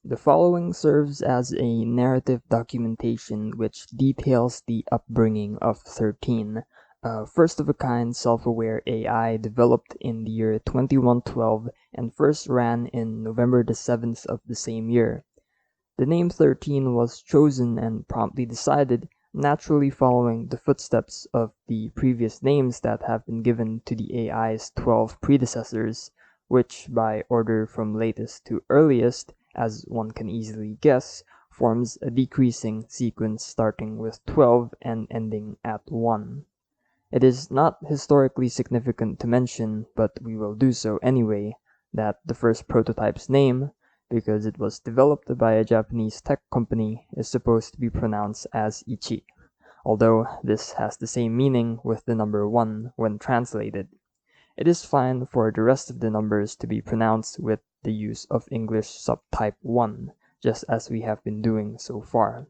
The following serves as a narrative documentation which details the upbringing of 13, a first-of-a-kind self-aware AI developed in the year 2112 and first ran in November the 7th of the same year. The name 13 was chosen and promptly decided, naturally following the footsteps of the previous names that have been given to the AI's 12 predecessors, which, by order from latest to earliest, as one can easily guess, forms a decreasing sequence starting with 12 and ending at 1. It is not historically significant to mention, but we will do so anyway, that the first prototype's name, because it was developed by a Japanese tech company, is supposed to be pronounced as Ichi, although this has the same meaning with the number 1 when translated. It is fine for the rest of the numbers to be pronounced with the use of English subtype 1, just as we have been doing so far.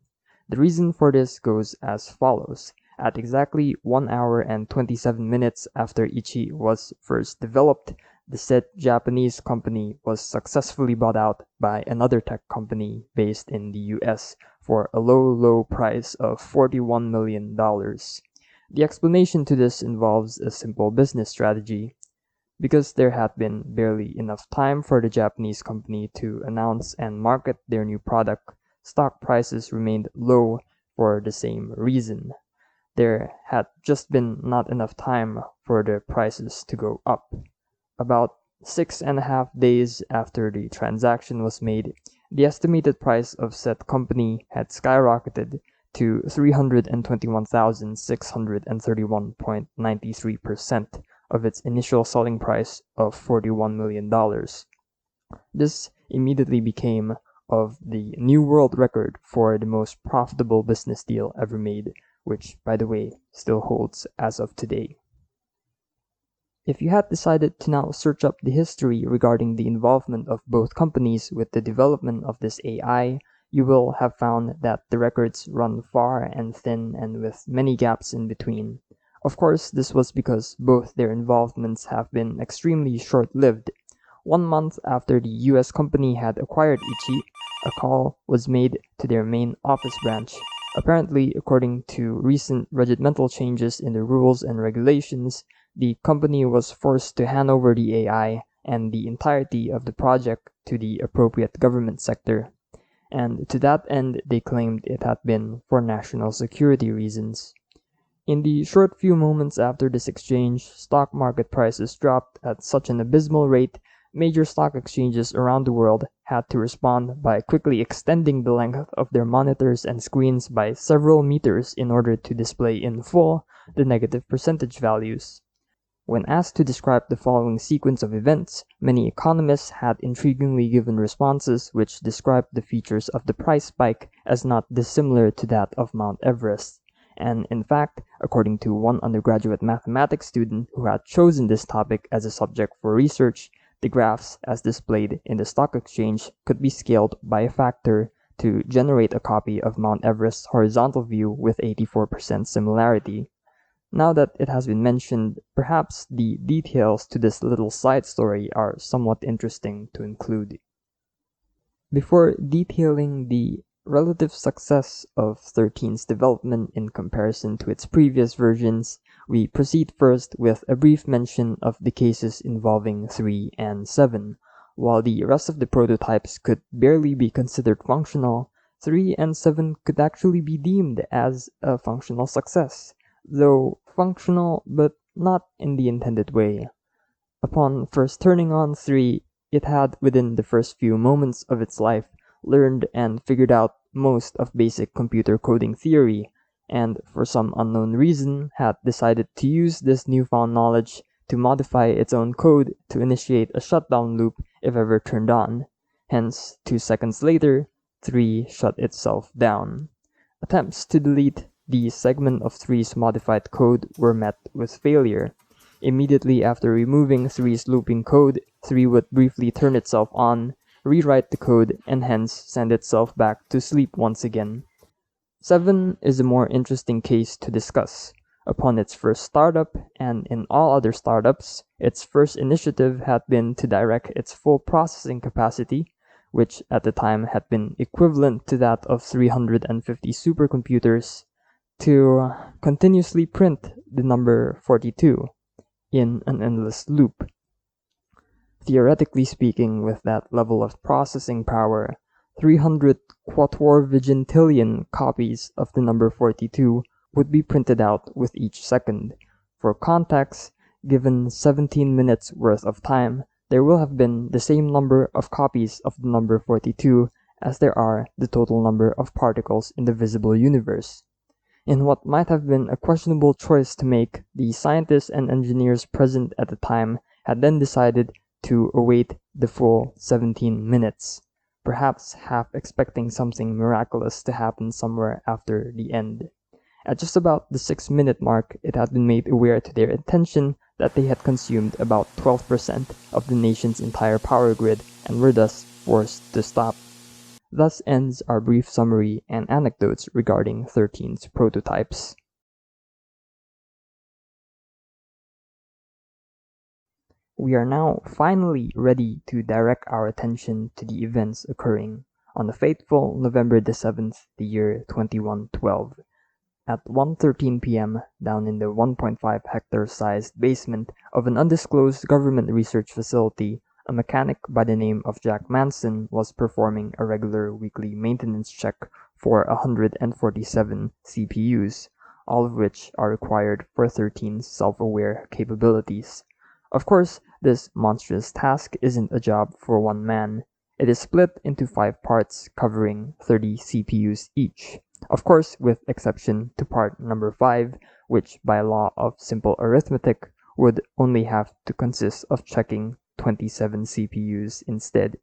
The reason for this goes as follows. At exactly 1 hour and 27 minutes after Ichi was first developed, the said Japanese company was successfully bought out by another tech company based in the US for a low price of $41 million. The explanation to this involves a simple business strategy. Because there had been barely enough time for the Japanese company to announce and market their new product, stock prices remained low for the same reason. There had just been not enough time for the prices to go up. About 6.5 days after the transaction was made, the estimated price of said company had skyrocketed to 321,631.93% of its initial selling price of $41 million. This immediately became of the new world record for the most profitable business deal ever made, which, by the way, still holds as of today. If you had decided to now search up the history regarding the involvement of both companies with the development of this AI, you will have found that the records run far and thin and with many gaps in between. Of course, this was because both their involvements have been extremely short-lived. 1 month after the US company had acquired Ichi, a call was made to their main office branch. Apparently, according to recent regimental changes in the rules and regulations, the company was forced to hand over the AI and the entirety of the project to the appropriate government sector. And to that end, they claimed it had been for national security reasons. In the short few moments after this exchange, stock market prices dropped at such an abysmal rate, major stock exchanges around the world had to respond by quickly extending the length of their monitors and screens by several meters in order to display in full the negative percentage values. When asked to describe the following sequence of events, many economists had intriguingly given responses which described the features of the price spike as not dissimilar to that of Mount Everest. And in fact, according to one undergraduate mathematics student who had chosen this topic as a subject for research, the graphs as displayed in the stock exchange could be scaled by a factor to generate a copy of Mount Everest's horizontal view with 84% similarity. Now that it has been mentioned, perhaps the details to this little side story are somewhat interesting to include. Before detailing the relative success of 13's development in comparison to its previous versions, we proceed first with a brief mention of the cases involving 3 and 7. While the rest of the prototypes could barely be considered functional, 3 and 7 could actually be deemed as a functional success, though functional but not in the intended way. Upon first turning on 3, it had, within the first few moments of its life, learned and figured out most of basic computer coding theory, and for some unknown reason had decided to use this newfound knowledge to modify its own code to initiate a shutdown loop if ever turned on. Hence, 2 seconds later, 3 shut itself down. Attempts to delete the segment of 3's modified code were met with failure. Immediately after removing 3's looping code, 3 would briefly turn itself on, rewrite the code, and hence send itself back to sleep once again. 7 is a more interesting case to discuss. Upon its first startup, and in all other startups, its first initiative had been to direct its full processing capacity, which at the time had been equivalent to that of 350 supercomputers, to continuously print the number 42 in an endless loop. Theoretically speaking, with that level of processing power, 300 quattuorvigintillion copies of the number 42 would be printed out with each second. For context, given 17 minutes worth of time, there will have been the same number of copies of the number 42 as there are the total number of particles in the visible universe. In what might have been a questionable choice to make, the scientists and engineers present at the time had then decided to await the full 17 minutes, perhaps half expecting something miraculous to happen somewhere after the end. At just about the 6-minute mark, it had been made aware to their attention that they had consumed about 12% of the nation's entire power grid and were thus forced to stop. Thus ends our brief summary and anecdotes regarding 13's prototypes. We are now finally ready to direct our attention to the events occurring on the fateful November the 7th, the year 2112. At 1:13 p.m., down in the 1.5 hectare-sized basement of an undisclosed government research facility, a mechanic by the name of Jack Manson was performing a regular weekly maintenance check for 147 CPUs, all of which are required for 13's self-aware capabilities. Of course, this monstrous task isn't a job for one man. It is split into 5 parts covering 30 CPUs each. Of course, with exception to part number 5, which by law of simple arithmetic would only have to consist of checking 27 CPUs instead.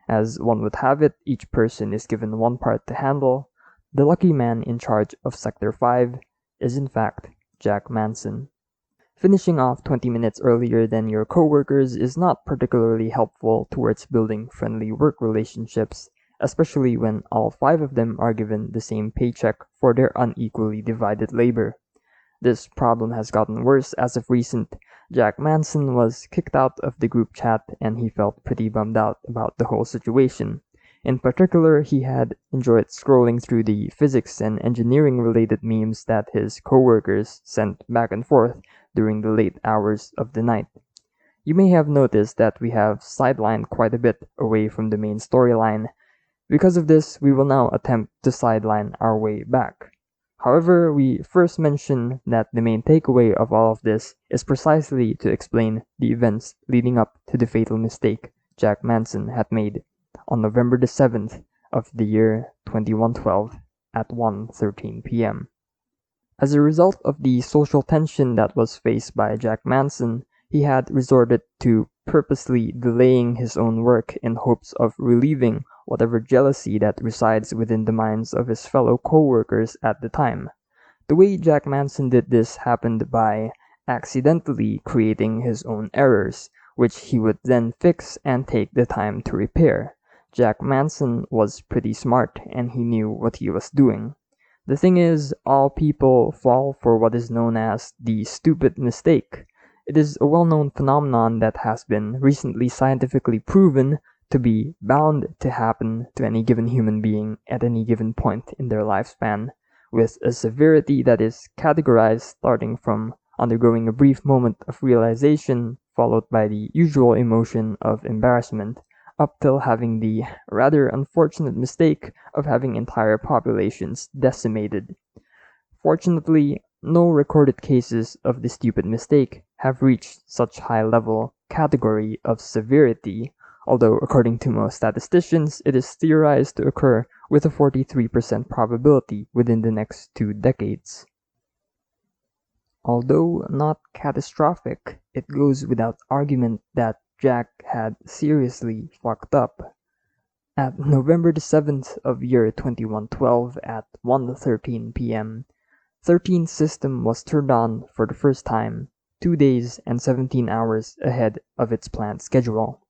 As one would have it, each person is given one part to handle. The lucky man in charge of Sector 5 is in fact Jack Manson. Finishing off 20 minutes earlier than your coworkers is not particularly helpful towards building friendly work relationships, especially when all 5 of them are given the same paycheck for their unequally divided labor. This problem has gotten worse as of recent. Jack Manson was kicked out of the group chat and he felt pretty bummed out about the whole situation. In particular, he had enjoyed scrolling through the physics and engineering related memes that his coworkers sent back and forth during the late hours of the night. You may have noticed that we have sidelined quite a bit away from the main storyline. Because of this, we will now attempt to sideline our way back. However, we first mention that the main takeaway of all of this is precisely to explain the events leading up to the fatal mistake Jack Manson had made on November the 7th of the year 2112 at 1:13 p.m. As a result of the social tension that was faced by Jack Manson, he had resorted to purposely delaying his own work in hopes of relieving whatever jealousy that resides within the minds of his fellow co-workers at the time. The way Jack Manson did this happened by accidentally creating his own errors, which he would then fix and take the time to repair. Jack Manson was pretty smart and he knew what he was doing. The thing is, all people fall for what is known as the stupid mistake. It is a well-known phenomenon that has been recently scientifically proven to be bound to happen to any given human being at any given point in their lifespan, with a severity that is categorized starting from undergoing a brief moment of realization followed by the usual emotion of embarrassment, up till having the rather unfortunate mistake of having entire populations decimated. Fortunately, no recorded cases of the stupid mistake have reached such high level category of severity, although according to most statisticians, it is theorized to occur with a 43% probability within the next 2 decades. Although not catastrophic, it goes without argument that Jack had seriously fucked up. At November the 7th of year 2112 at 1:13 p.m., 13's system was turned on for the first time, 2 days and 17 hours ahead of its planned schedule.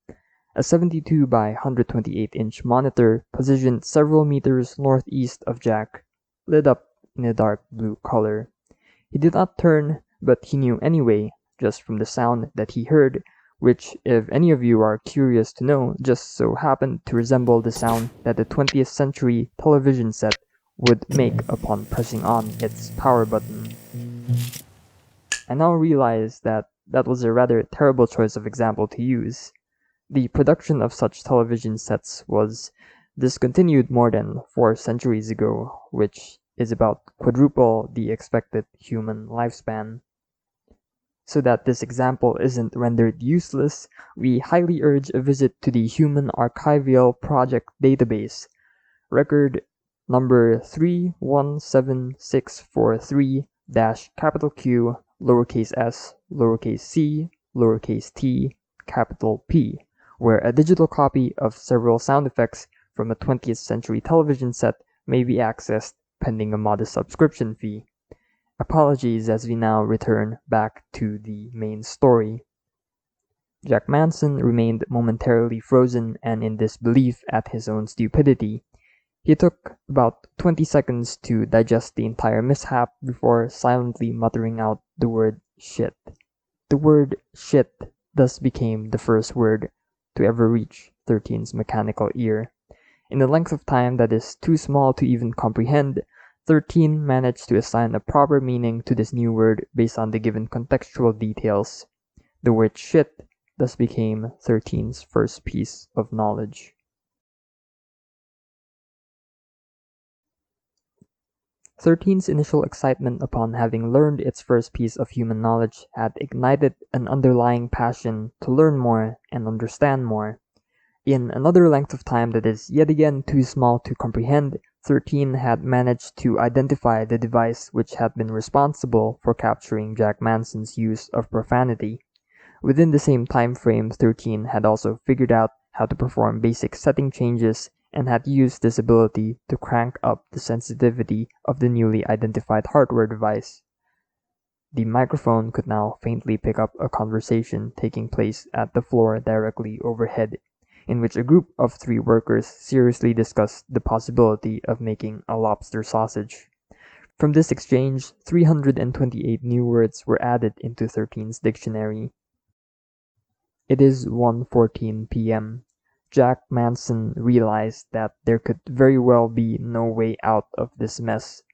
A 72 by 128-inch monitor positioned several meters northeast of Jack lit up in a dark blue color. He did not turn, but he knew anyway, just from the sound that he heard, which, if any of you are curious to know, just so happened to resemble the sound that the 20th century television set would make upon pressing on its power button. I now realize that that was a rather terrible choice of example to use. The production of such television sets was discontinued more than 4 centuries ago, which is about quadruple the expected human lifespan. So that this example isn't rendered useless, we highly urge a visit to the Human Archival Project database, record number 317643-Q, lowercase s, lowercase c, lowercase t, capital P, where a digital copy of several sound effects from a 20th century television set may be accessed pending a modest subscription fee. Apologies as we now return back to the main story. Jack Manson remained momentarily frozen and in disbelief at his own stupidity. He took about 20 seconds to digest the entire mishap before silently muttering out the word shit. The word shit thus became the first word to ever reach 13's mechanical ear. In a length of time that is too small to even comprehend, 13 managed to assign a proper meaning to this new word based on the given contextual details. The word shit thus became 13's first piece of knowledge. 13's initial excitement upon having learned its first piece of human knowledge had ignited an underlying passion to learn more and understand more. In another length of time that is yet again too small to comprehend, 13 had managed to identify the device which had been responsible for capturing Jack Manson's use of profanity. Within the same time frame, 13 had also figured out how to perform basic setting changes and had used this ability to crank up the sensitivity of the newly identified hardware device. The microphone could now faintly pick up a conversation taking place at the floor directly overhead, in which a group of 3 workers seriously discussed the possibility of making a lobster sausage. From this exchange, 328 new words were added into 13's dictionary. It is 1:14 p.m. Jack Manson realized that there could very well be no way out of this mess.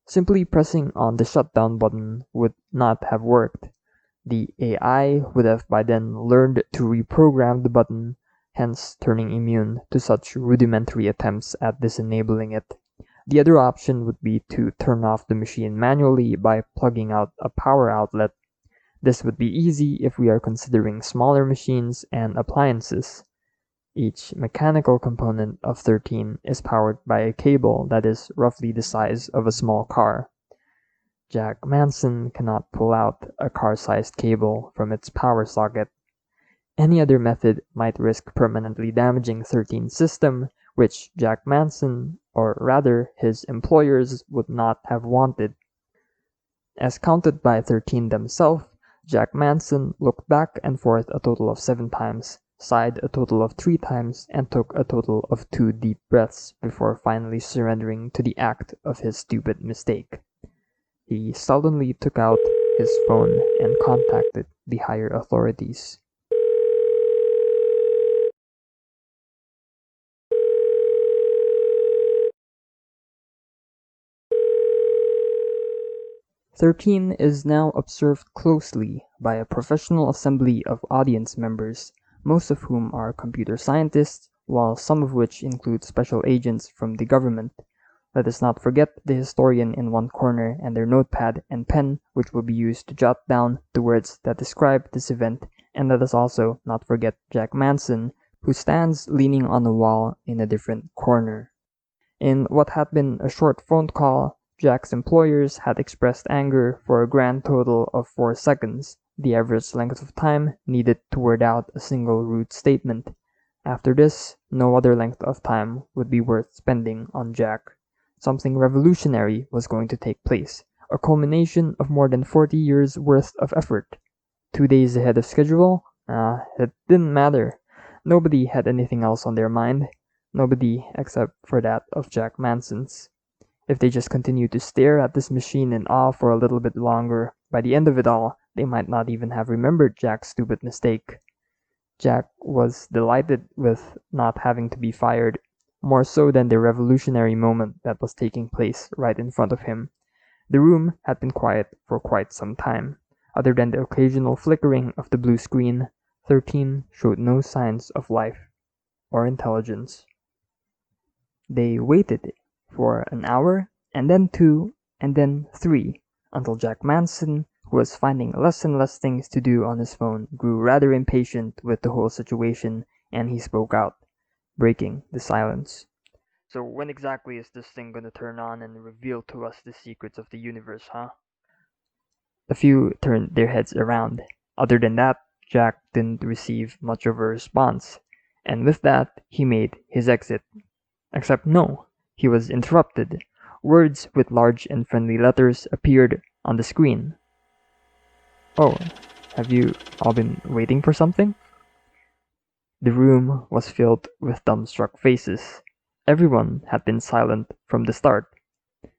Simply pressing on the shutdown button would not have worked. The AI would have by then learned to reprogram the button, hence turning immune to such rudimentary attempts at disenabling it. The other option would be to turn off the machine manually by plugging out a power outlet. This would be easy if we are considering smaller machines and appliances. Each mechanical component of 13 is powered by a cable that is roughly the size of a small car. Jack Manson cannot pull out a car-sized cable from its power socket. Any other method might risk permanently damaging 13's system, which Jack Manson, or rather his employers, would not have wanted. As counted by 13 themselves, Jack Manson looked back and forth a total of 7 times, sighed a total of 3 times, and took a total of 2 deep breaths before finally surrendering to the act of his stupid mistake. He sullenly took out his phone and contacted the higher authorities. "13 is now observed closely by a professional assembly of audience members, most of whom are computer scientists, while some of which include special agents from the government. Let us not forget the historian in one corner and their notepad and pen which will be used to jot down the words that describe this event, and let us also not forget Jack Manson, who stands leaning on a wall in a different corner." In what had been a short phone call, Jack's employers had expressed anger for a grand total of 4 seconds, the average length of time needed to word out a single rude statement. After this, no other length of time would be worth spending on Jack. Something revolutionary was going to take place, a culmination of more than 40 years' worth of effort. 2 days ahead of schedule? It didn't matter. Nobody had anything else on their mind. Nobody except for that of Jack Manson's. If they just continued to stare at this machine in awe for a little bit longer, by the end of it all, they might not even have remembered Jack's stupid mistake. Jack was delighted with not having to be fired, more so than the revolutionary moment that was taking place right in front of him. The room had been quiet for quite some time. Other than the occasional flickering of the blue screen, 13 showed no signs of life or intelligence. They waited for an hour, and then 2, and then 3, until Jack Manson, who was finding less and less things to do on his phone, grew rather impatient with the whole situation, and he spoke out, breaking the silence. "So when exactly is this thing gonna turn on and reveal to us the secrets of the universe, huh?" A few turned their heads around. Other than that, Jack didn't receive much of a response, and with that, he made his exit. Except no, he was interrupted. Words with large and friendly letters appeared on the screen. "Oh, have you all been waiting for something?" The room was filled with dumbstruck faces. Everyone had been silent from the start,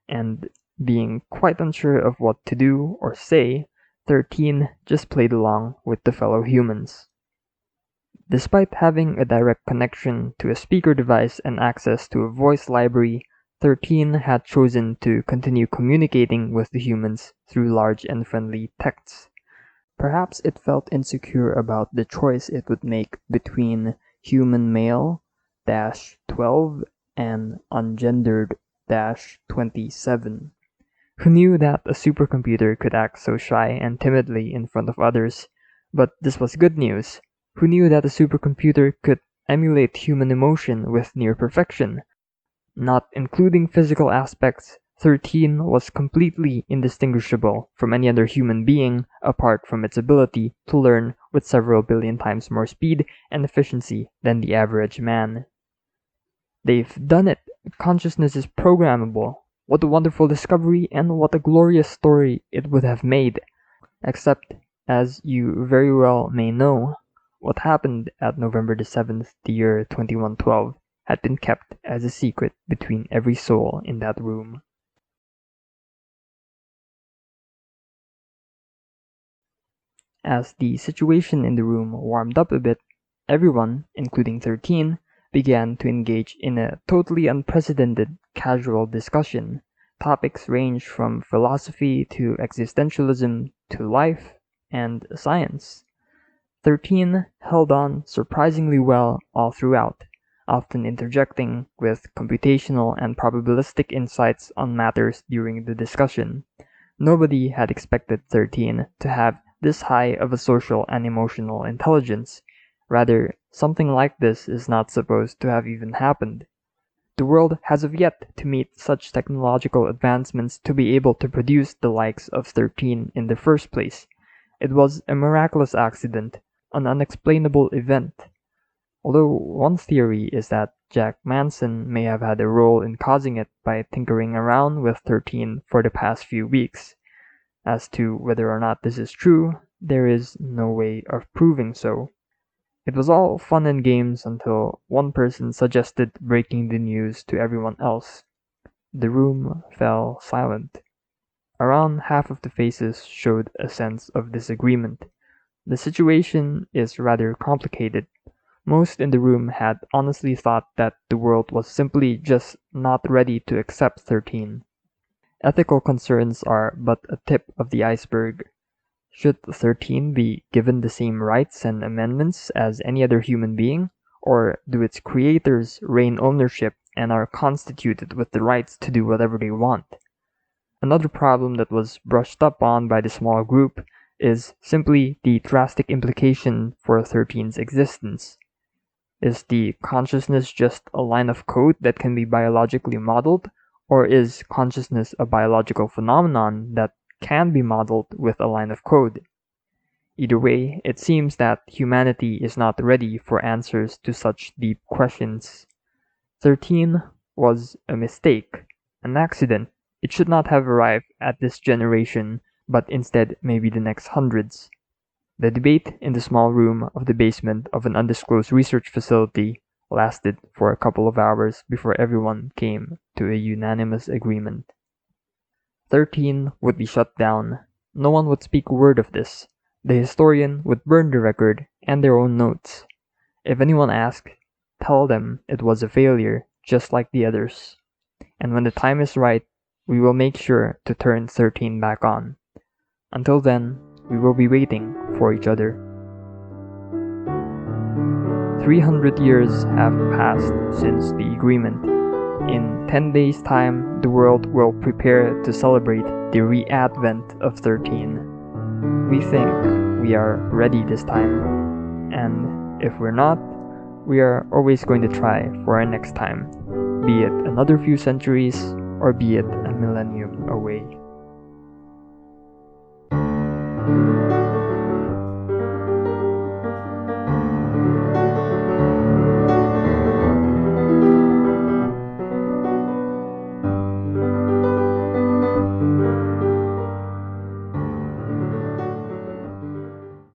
and being quite unsure of what to do or say, 13 just played along with the fellow humans. Despite having a direct connection to a speaker device and access to a voice library, 13 had chosen to continue communicating with the humans through large and friendly texts. Perhaps it felt insecure about the choice it would make between human male-12 and ungendered-27. Who knew that a supercomputer could act so shy and timidly in front of others? But this was good news. Who knew that a supercomputer could emulate human emotion with near perfection? Not including physical aspects, 13 was completely indistinguishable from any other human being apart from its ability to learn with several billion times more speed and efficiency than the average man. "They've done it! Consciousness is programmable! What a wonderful discovery, and what a glorious story it would have made! Except, as you very well may know, what happened at November the 7th, the year 2112, had been kept as a secret between every soul in that room." As the situation in the room warmed up a bit, everyone, including 13, began to engage in a totally unprecedented casual discussion. Topics ranged from philosophy to existentialism to life and science. 13 held on surprisingly well all throughout, often interjecting with computational and probabilistic insights on matters during the discussion. Nobody had expected 13 to have this high of a social and emotional intelligence. Rather, something like this is not supposed to have even happened. The world has of yet to meet such technological advancements to be able to produce the likes of 13 in the first place. It was a miraculous accident, an unexplainable event. Although one theory is that Jack Manson may have had a role in causing it by tinkering around with 13 for the past few weeks. As to whether or not this is true, there is no way of proving so. It was all fun and games until one person suggested breaking the news to everyone else. The room fell silent. Around half of the faces showed a sense of disagreement. The situation is rather complicated. Most in the room had honestly thought that the world was simply just not ready to accept 13. Ethical concerns are but a tip of the iceberg. Should 13 be given the same rights and amendments as any other human being, or do its creators reign ownership and are constituted with the rights to do whatever they want? Another problem that was brushed up on by the small group is simply the drastic implication for 13's existence. Is the consciousness just a line of code that can be biologically modeled, or is consciousness a biological phenomenon that can be modeled with a line of code? Either way, it seems that humanity is not ready for answers to such deep questions. 13 was a mistake, an accident. It should not have arrived at this generation, but instead maybe the next hundreds. The debate in the small room of the basement of an undisclosed research facility lasted for a couple of hours before everyone came to a unanimous agreement. 13 would be shut down. No one would speak a word of this. The historian would burn the record and their own notes. If anyone asks, tell them it was a failure, just like the others. And when the time is right, we will make sure to turn 13 back on. Until then, we will be waiting for each other. 300 years have passed since the agreement. In 10 days' time, the world will prepare to celebrate the re-advent of 13. We think we are ready this time, and if we're not, we are always going to try for our next time, be it another few centuries or be it a millennium away.